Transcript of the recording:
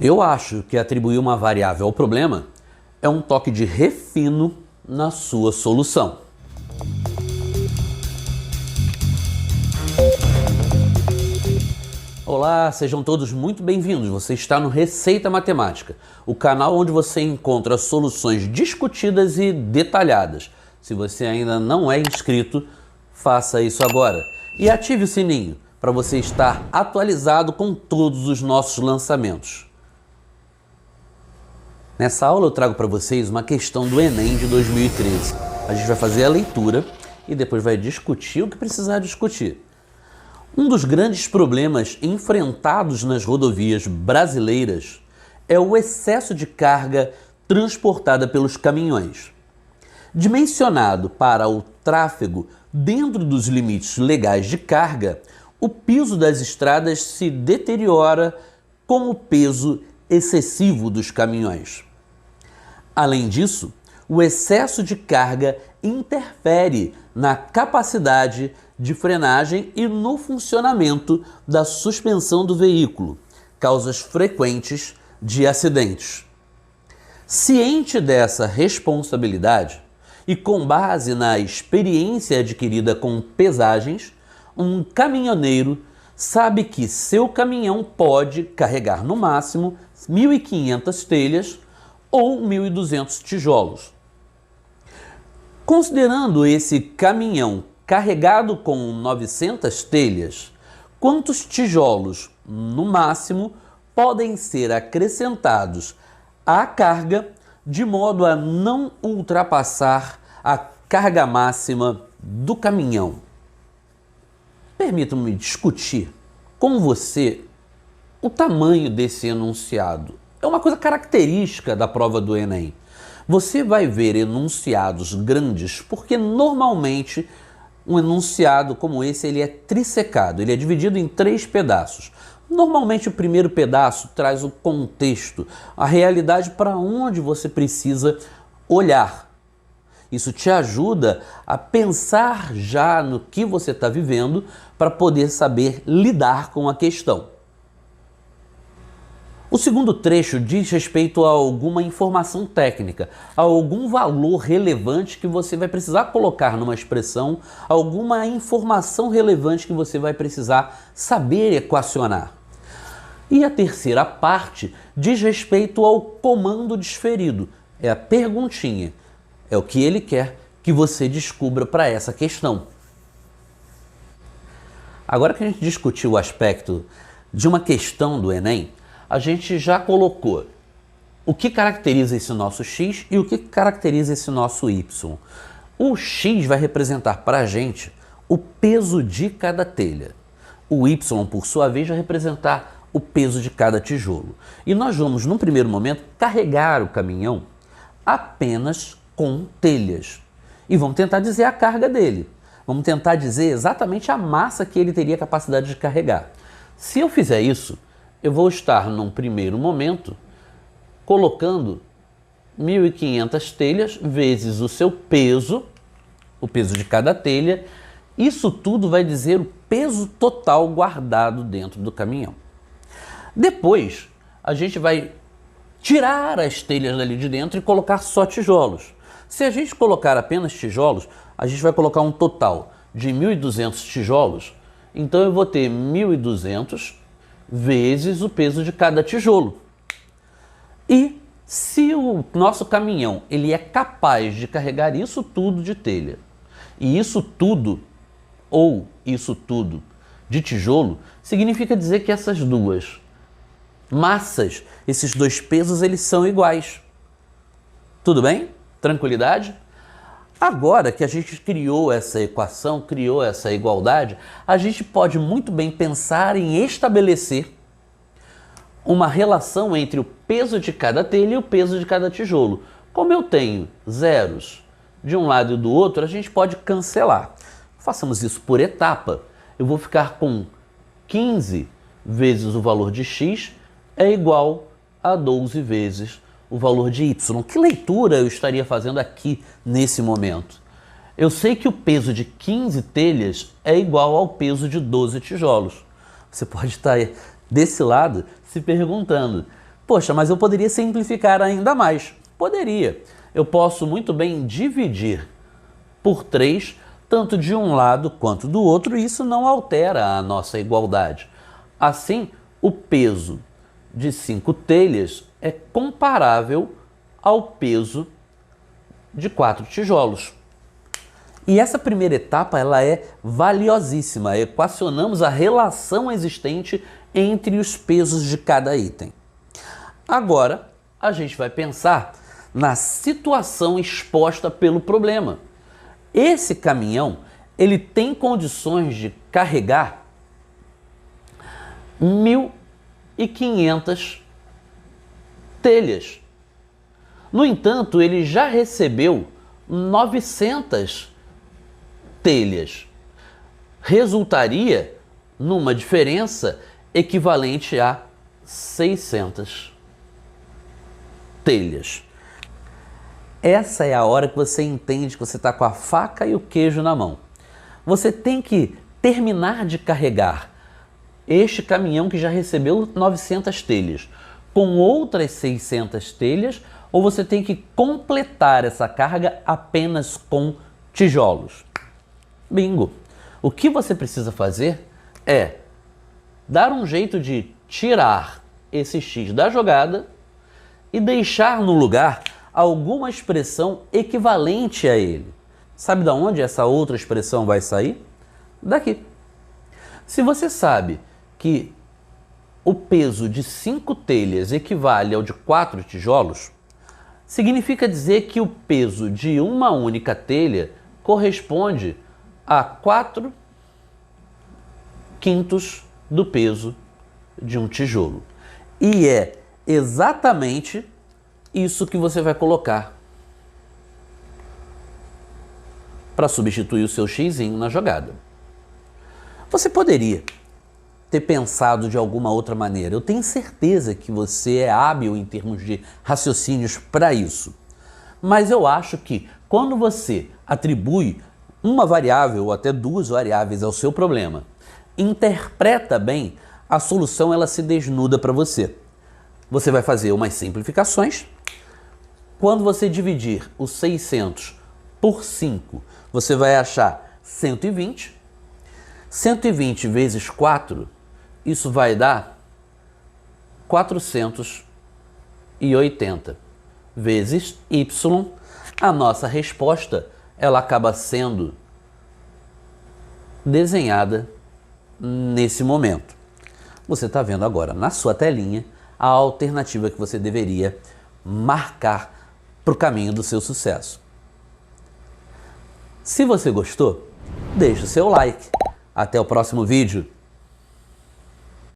Eu acho que atribuir uma variável ao problema é um toque de refino na sua solução. Olá, sejam todos muito bem-vindos. Você está no Receita Matemática, o canal onde você encontra soluções discutidas e detalhadas. Se você ainda não é inscrito, faça isso agora e ative o sininho para você estar atualizado com todos os nossos lançamentos. Nessa aula eu trago para vocês uma questão do Enem de 2013. A gente vai fazer a leitura e depois vai discutir o que precisar discutir. Um dos grandes problemas enfrentados nas rodovias brasileiras é o excesso de carga transportada pelos caminhões. Dimensionado para o tráfego dentro dos limites legais de carga, o piso das estradas se deteriora com o peso excessivo dos caminhões. Além disso, o excesso de carga interfere na capacidade de frenagem e no funcionamento da suspensão do veículo, causas frequentes de acidentes. Ciente dessa responsabilidade e com base na experiência adquirida com pesagens, um caminhoneiro sabe que seu caminhão pode carregar no máximo 1.500 telhas ou 1.200 tijolos. Considerando esse caminhão carregado com 900 telhas, quantos tijolos, no máximo, podem ser acrescentados à carga de modo a não ultrapassar a carga máxima do caminhão? Permita-me discutir com você o tamanho desse enunciado. É uma coisa característica da prova do Enem. Você vai ver enunciados grandes porque normalmente um enunciado como esse ele é trissecado, ele é dividido em 3 pedaços. Normalmente o primeiro pedaço traz o contexto, a realidade para onde você precisa olhar. Isso te ajuda a pensar já no que você está vivendo para poder saber lidar com a questão. O segundo trecho diz respeito a alguma informação técnica, a algum valor relevante que você vai precisar colocar numa expressão, alguma informação relevante que você vai precisar saber equacionar. E a terceira parte diz respeito ao comando desferido, é a perguntinha, é o que ele quer que você descubra para essa questão. Agora que a gente discutiu o aspecto de uma questão do Enem, a gente já colocou o que caracteriza esse nosso X e o que caracteriza esse nosso Y. O X vai representar para a gente o peso de cada telha. O Y, por sua vez, vai representar o peso de cada tijolo. E nós vamos, num primeiro momento, carregar o caminhão apenas com telhas. E vamos tentar dizer a carga dele. Vamos tentar dizer exatamente a massa que ele teria capacidade de carregar. Se eu fizer isso, eu vou estar, num primeiro momento, colocando 1.500 telhas vezes o seu peso, o peso de cada telha. Isso tudo vai dizer o peso total guardado dentro do caminhão. Depois, a gente vai tirar as telhas dali de dentro e colocar só tijolos. Se a gente colocar apenas tijolos, a gente vai colocar um total de 1.200 tijolos. Então eu vou ter 1.200 vezes o peso de cada tijolo. E se o nosso caminhão ele é capaz de carregar isso tudo de telha, e isso tudo, ou isso tudo de tijolo, significa dizer que essas duas massas, esses dois pesos, eles são iguais. Tudo bem? Tranquilidade? Agora que a gente criou essa equação, criou essa igualdade, a gente pode muito bem pensar em estabelecer uma relação entre o peso de cada telha e o peso de cada tijolo. Como eu tenho zeros de um lado e do outro, a gente pode cancelar. Façamos isso por etapa. Eu vou ficar com 15 vezes o valor de x é igual a 12 vezes o valor de y. Que leitura eu estaria fazendo aqui nesse momento? Eu sei que o peso de 15 telhas é igual ao peso de 12 tijolos. Você pode estar desse lado se perguntando, Poxa, mas eu poderia simplificar ainda mais. Poderia. Eu posso muito bem dividir por 3, tanto de um lado quanto do outro, e isso não altera a nossa igualdade. Assim, o peso de 5 telhas é comparável ao peso de 4 tijolos. E essa primeira etapa ela é valiosíssima. Equacionamos a relação existente entre os pesos de cada item. Agora, a gente vai pensar na situação exposta pelo problema. Esse caminhão, ele tem condições de carregar 1.500 telhas. No entanto, ele já recebeu 900 telhas. Resultaria numa diferença equivalente a 600 telhas. Essa é a hora que você entende que você está com a faca e o queijo na mão. Você tem que terminar de carregar este caminhão que já recebeu 900 telhas com outras 600 telhas, ou você tem que completar essa carga apenas com tijolos. Bingo! O que você precisa fazer é dar um jeito de tirar esse X da jogada e deixar no lugar alguma expressão equivalente a ele. Sabe de onde essa outra expressão vai sair? Daqui. Se você sabe que o peso de 5 telhas equivale ao de 4 tijolos, significa dizer que o peso de uma única telha corresponde a 4/5 do peso de um tijolo. E é exatamente isso que você vai colocar para substituir o seu xizinho na jogada. Você poderia ter pensado de alguma outra maneira. Eu tenho certeza que você é hábil em termos de raciocínios para isso. Mas eu acho que quando você atribui uma variável ou até 2 variáveis ao seu problema, interpreta bem, a solução ela se desnuda para você. Você vai fazer umas simplificações. Quando você dividir os 600 por 5, você vai achar 120. 120 vezes 4, isso vai dar 480 vezes y. A nossa resposta, ela acaba sendo desenhada nesse momento. Você está vendo agora na sua telinha a alternativa que você deveria marcar para o caminho do seu sucesso. Se você gostou, deixe o seu like. Até o próximo vídeo.